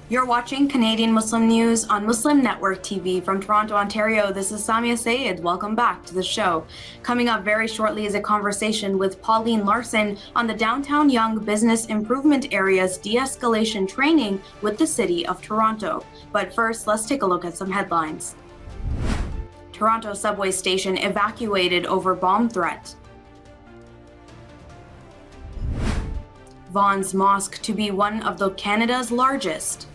You're watching Canadian Muslim News on Muslim Network TV from Toronto, Ontario. This is Samia Sayed. Welcome back to the show. Coming up very shortly is a conversation with Pauline Larson on the Downtown Young Business Improvement Area's de-escalation training with the City of Toronto. But first, let's take a look at some headlines. Toronto subway station evacuated over bomb threat. Vaughan's Mosque to be one of Canada's largest.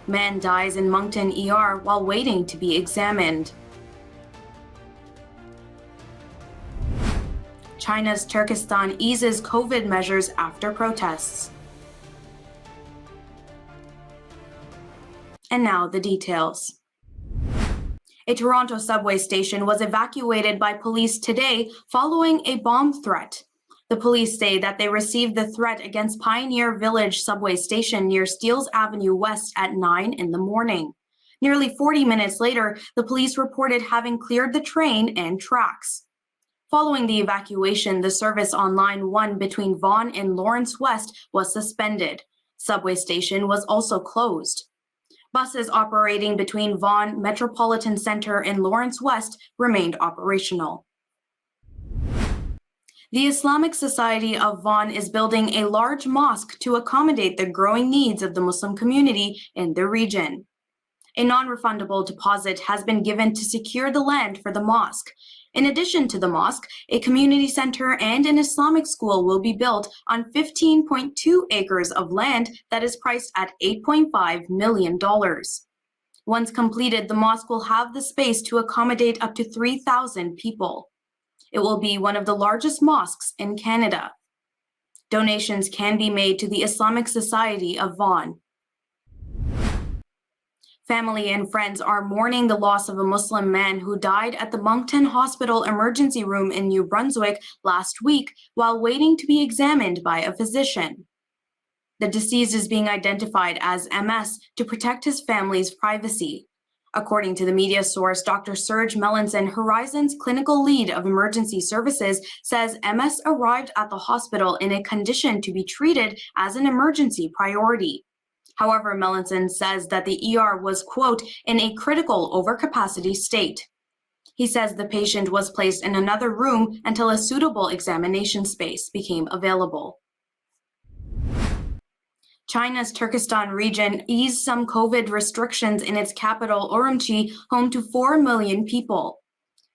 Man dies in Moncton ER while waiting to be examined. China's Turkistan eases COVID measures after protests. And now the details. A Toronto subway station was evacuated by police today following a bomb threat. The police say that they received the threat against Pioneer Village subway station near Steeles Avenue West at 9 in the morning. Nearly 40 minutes later, the police reported having cleared the train and tracks. Following the evacuation, the service on Line 1 between Vaughan and Lawrence West was suspended. Subway station was also closed. Buses operating between Vaughan Metropolitan Centre and Lawrence West remained operational. The Islamic Society of Vaughan is building a large mosque to accommodate the growing needs of the Muslim community in the region. A non-refundable deposit has been given to secure the land for the mosque. In addition to the mosque, a community center and an Islamic school will be built on 15.2 acres of land that is priced at $8.5 million. Once completed, the mosque will have the space to accommodate up to 3,000 people. It will be one of the largest mosques in Canada. Donations can be made to the Islamic Society of Vaughan. Family and friends are mourning the loss of a Muslim man who died at the Moncton Hospital emergency room in New Brunswick last week while waiting to be examined by a physician. The deceased is being identified as MS to protect his family's privacy. According to the media source, Dr. Serge Melanson, Horizon's clinical lead of emergency services, says MS arrived at the hospital in a condition to be treated as an emergency priority. However, Melanson says that the ER was, quote, in a critical overcapacity state. He says the patient was placed in another room until a suitable examination space became available. China's Turkistan region eased some COVID restrictions in its capital, Urumqi, home to 4 million people.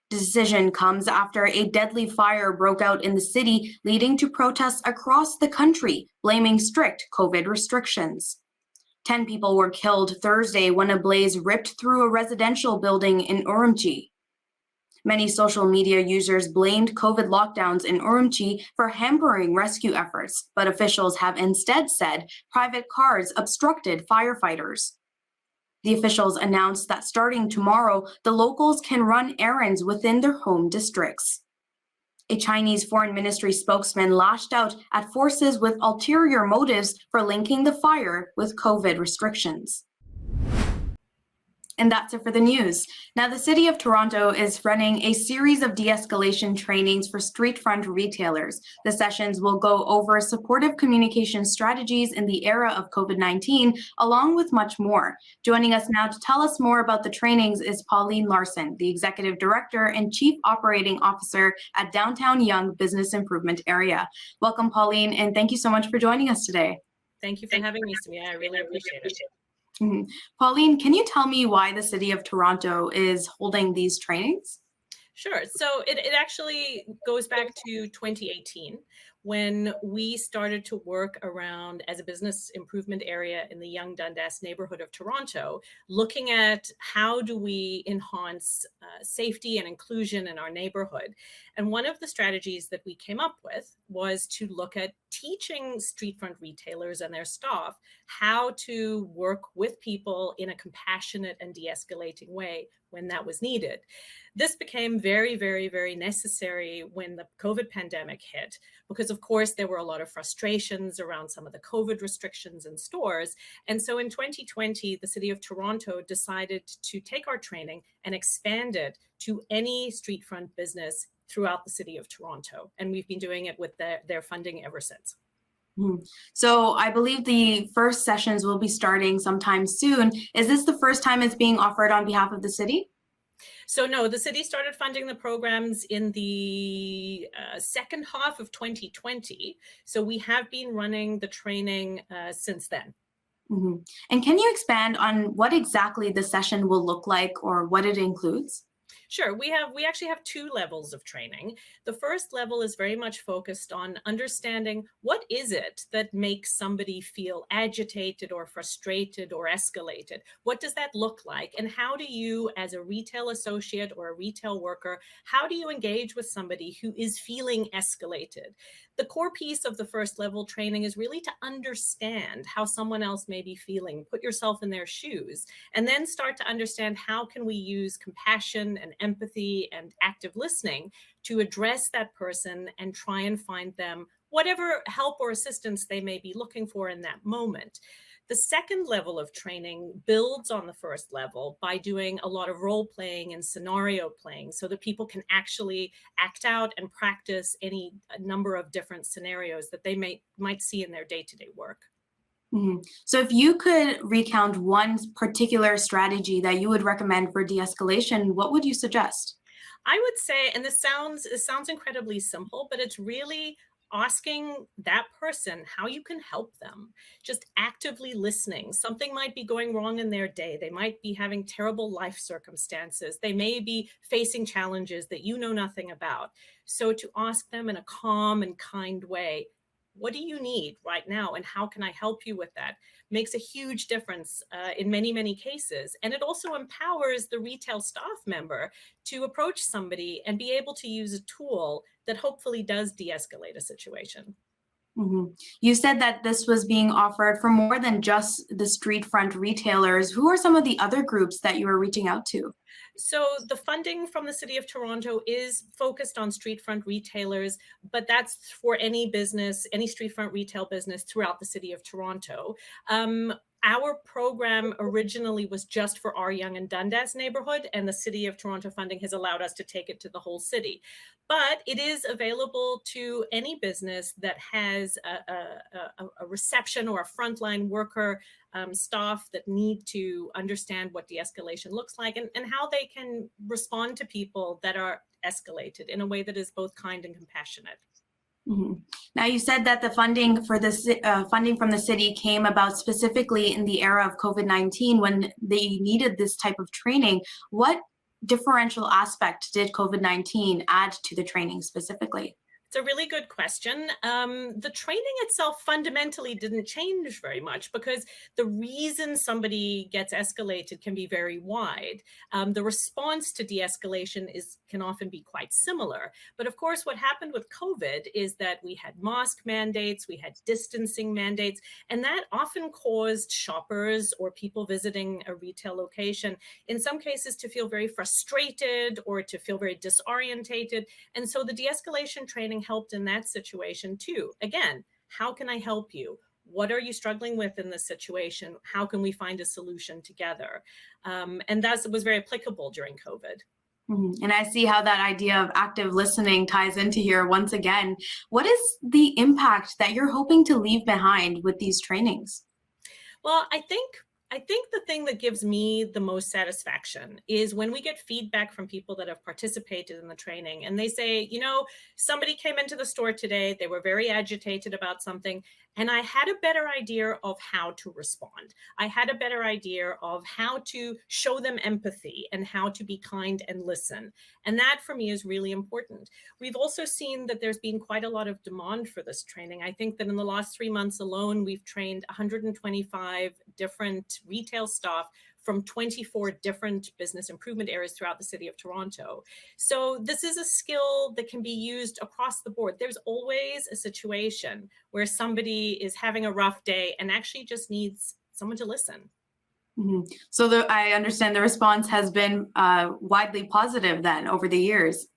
The decision comes after a deadly fire broke out in the city, leading to protests across the country, blaming strict COVID restrictions. 10 people were killed Thursday when a blaze ripped through a residential building in Urumqi. Many social media users blamed COVID lockdowns in Urumqi for hampering rescue efforts, but officials have instead said private cars obstructed firefighters. The officials announced that starting tomorrow, the locals can run errands within their home districts. A Chinese foreign ministry spokesman lashed out at forces with ulterior motives for linking the fire with COVID restrictions. And that's it for the news. Now, the City of Toronto is running a series of de-escalation trainings for street front retailers. The sessions will go over supportive communication strategies in the era of COVID-19, along with much more. Joining us now to tell us more about the trainings is Pauline Larson, the Executive Director and Chief Operating Officer at Downtown Young Business Improvement Area. Welcome, Pauline, and thank you so much for joining us today. Thank you for having me, Samia. I really appreciate it. Mm-hmm. Pauline, can you tell me why the City of Toronto is holding these trainings? Sure. So it actually goes back to 2018 when we started to work around as a business improvement area in the Yonge Dundas neighborhood of Toronto, looking at how do we enhance safety and inclusion in our neighborhood. And one of the strategies that we came up with was to look at teaching street front retailers and their staff how to work with people in a compassionate and de-escalating way when that was needed. This became very, very, very necessary when the COVID pandemic hit, because of course there were a lot of frustrations around some of the COVID restrictions in stores. And so in 2020, the City of Toronto decided to take our training and expand it to any street front business throughout the City of Toronto. And we've been doing it with their funding ever since. Mhm. So I believe the first sessions will be starting sometime soon. Is this the first time it's being offered on behalf of the city? So no, the city started funding the programs in the second half of 2020. So we have been running the training since then. Mhm. And can you expand on what exactly the session will look like or what it includes? Sure, we actually have two levels of training. The first level is very much focused on understanding what is it that makes somebody feel agitated or frustrated or escalated. What does that look like? And how do you, as a retail associate or a retail worker, how do you engage with somebody who is feeling escalated? The core piece of the first level training is really to understand how someone else may be feeling, put yourself in their shoes, and then start to understand how can we use compassion and empathy and active listening to address that person and try and find them whatever help or assistance they may be looking for in that moment. The second level of training builds on the first level by doing a lot of role playing and scenario playing so that people can actually act out and practice any number of different scenarios that they might see in their day-to-day work. Mhm. So if you could recount one particular strategy that you would recommend for de-escalation, what would you suggest? I would say, and this sounds incredibly simple, but it's really asking that person how you can help them. Just actively listening. Something might be going wrong in their day. They might be having terrible life circumstances. They may be facing challenges that you know nothing about. So to ask them in a calm and kind way, what do you need right now and how can I help you with that, makes a huge difference in many, many cases. And it also empowers the retail staff member to approach somebody and be able to use a tool that hopefully does de-escalate a situation. Mhm. You said that this was being offered for more than just the street front retailers. Who are some of the other groups that you were reaching out to? So the funding from the City of Toronto is focused on street front retailers, but that's for any business, any street front retail business throughout the City of Toronto. Our program originally was just for our Yonge and Dundas neighborhood, and the City of Toronto funding has allowed us to take it to the whole city. But it is available to any business that has a reception or a frontline worker, staff that need to understand what de-escalation looks like and how they can respond to people that are escalated in a way that is both kind and compassionate. Mhm. Now, you said that the funding for funding from the city came about specifically in the era of COVID-19 when they needed this type of training. What differential aspect did COVID-19 add to the training specifically? It's a really good question. The training itself fundamentally didn't change very much because the reason somebody gets escalated can be very wide. The response to de-escalation can often be quite similar. But of course, what happened with COVID is that we had mosque mandates, we had distancing mandates, and that often caused shoppers or people visiting a retail location, in some cases, to feel very frustrated or to feel very disorientated. And so the de-escalation training helped in that situation too. Again, how can I help you? What are you struggling with in this situation? How can we find a solution together? And that was very applicable during COVID. Mhm. And I see how that idea of active listening ties into here once again. What is the impact that you're hoping to leave behind with these trainings? Well, I think the thing that gives me the most satisfaction is when we get feedback from people that have participated in the training and they say, somebody came into the store today, they were very agitated about something, and I had a better idea of how to respond. I had a better idea of how to show them empathy and how to be kind and listen. And that for me is really important. We've also seen that there's been quite a lot of demand for this training. I think that in the last 3 months alone, we've trained 125 different retail staff from 24 different business improvement areas throughout the City of Toronto. So this is a skill that can be used across the board. There's always a situation where somebody is having a rough day and actually just needs someone to listen. Mhm. So I understand the response has been widely positive then over the years.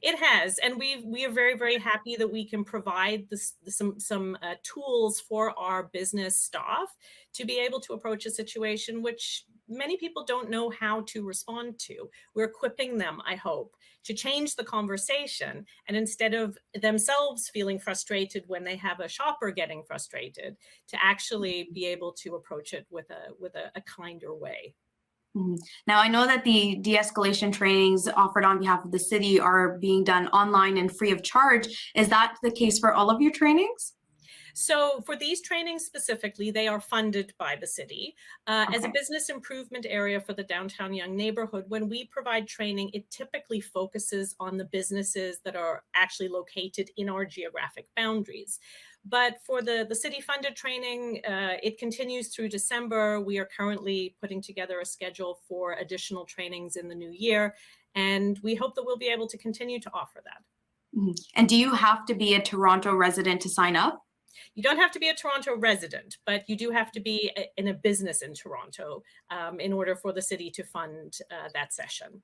It has, and we are very, very happy that we can provide some tools for our business staff to be able to approach a situation which many people don't know how to respond to. We're equipping them, I hope, to change the conversation, and instead of themselves feeling frustrated when they have a shopper getting frustrated, to actually be able to approach it with a kinder way. Now, I know that the de-escalation trainings offered on behalf of the city are being done online and free of charge. Is that the case for all of your trainings? So for these trainings specifically, they are funded by the city. As a business improvement area for the downtown young neighborhood, when we provide training, it typically focuses on the businesses that are actually located in our geographic boundaries. But for the city-funded training, it continues through December. We are currently putting together a schedule for additional trainings in the new year, and we hope that we'll be able to continue to offer that. And do you have to be a Toronto resident to sign up? You don't have to be a Toronto resident, but you do have to be in a business in Toronto in order for the city to fund that session.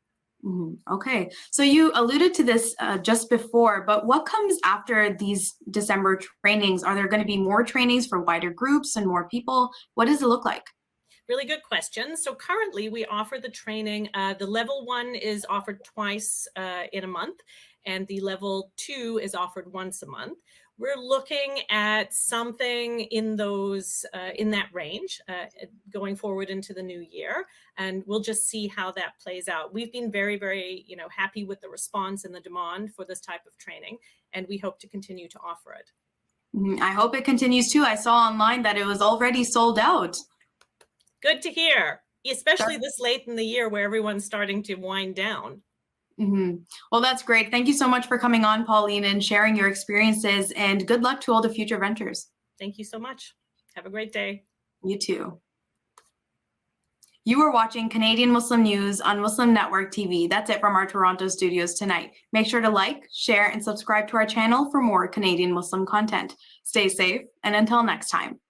Okay, so you alluded to this just before, but what comes after these December trainings? Are there going to be more trainings for wider groups and more people? What does it look like? Really good question. So currently we offer the training, the level 1 is offered twice in a month, and the level 2 is offered once a month. We're looking at something in those in that range going forward into the new year, and we'll just see how that plays out. We've been very, very, happy with the response and the demand for this type of training, and we hope to continue to offer it. I hope it continues too. I saw online that it was already sold out. Good to hear, especially this late in the year where everyone's starting to wind down. Well, that's great. Thank you so much for coming on, Pauline, and sharing your experiences, and good luck to all the future ventures. Thank you so much. Have a great day. You too. You are watching Canadian Muslim News on Muslim Network TV. That's it from our Toronto studios tonight. Make sure to like, share, and subscribe to our channel for more Canadian Muslim content. Stay safe, and until next time.